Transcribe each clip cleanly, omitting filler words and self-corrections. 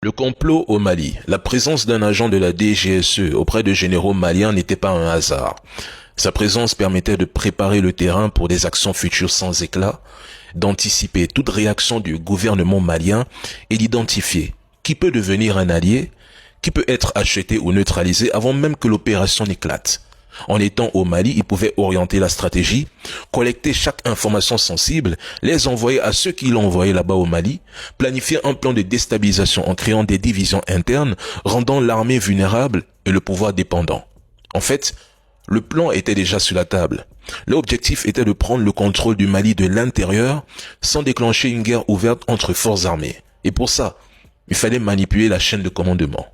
Le complot au Mali. La présence d'un agent de la DGSE auprès de généraux maliens n'était pas un hasard. Sa présence permettait de préparer le terrain pour des actions futures sans éclat, d'anticiper toute réaction du gouvernement malien et d'identifier qui peut devenir un allié, qui peut être acheté ou neutralisé avant même que l'opération n'éclate. En étant au Mali, il pouvait orienter la stratégie, collecter chaque information sensible, les envoyer à ceux qui l'ont envoyé là-bas au Mali, planifier un plan de déstabilisation en créant des divisions internes, rendant l'armée vulnérable et le pouvoir dépendant. En fait, le plan était déjà sur la table. L'objectif était de prendre le contrôle du Mali de l'intérieur sans déclencher une guerre ouverte entre forces armées. Et pour ça, il fallait manipuler la chaîne de commandement.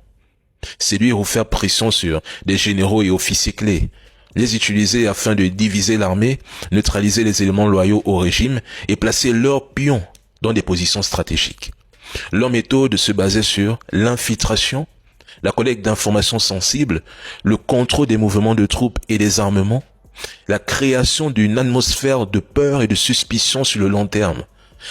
Séduire ou faire pression sur des généraux et officiers clés, les utiliser afin de diviser l'armée, neutraliser les éléments loyaux au régime et placer leurs pions dans des positions stratégiques. Leur méthode se basait sur l'infiltration, la collecte d'informations sensibles, le contrôle des mouvements de troupes et des armements, la création d'une atmosphère de peur et de suspicion sur le long terme.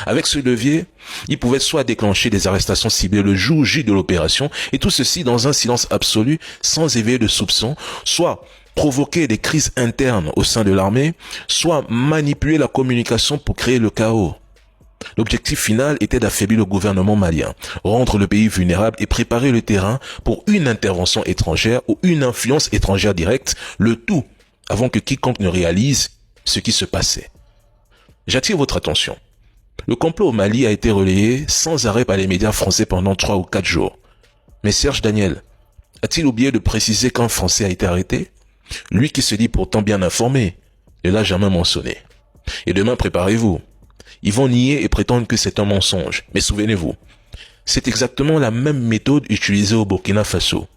Avec ce levier, ils pouvaient soit déclencher des arrestations ciblées le jour J de l'opération, et tout ceci dans un silence absolu, sans éveiller de soupçons, soit provoquer des crises internes au sein de l'armée, soit manipuler la communication pour créer le chaos. L'objectif final était d'affaiblir le gouvernement malien, rendre le pays vulnérable et préparer le terrain pour une intervention étrangère ou une influence étrangère directe, le tout avant que quiconque ne réalise ce qui se passait. J'attire votre attention. Le complot au Mali a été relayé sans arrêt par les médias français pendant 3 ou 4 jours. Mais Serge Daniel a-t-il oublié de préciser qu'un Français a été arrêté? Lui qui se dit pourtant bien informé, ne l'a jamais mentionné. Et demain, préparez-vous. Ils vont nier et prétendre que c'est un mensonge. Mais souvenez-vous, c'est exactement la même méthode utilisée au Burkina Faso.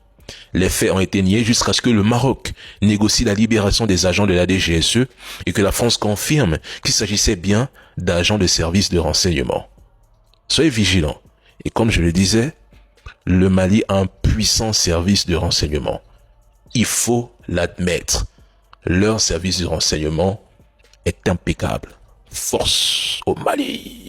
Les faits ont été niés jusqu'à ce que le Maroc négocie la libération des agents de la DGSE et que la France confirme qu'il s'agissait bien d'agents de services de renseignement. Soyez vigilants. Et comme je le disais, le Mali a un puissant service de renseignement. Il faut l'admettre. Leur service de renseignement est impeccable. Force au Mali!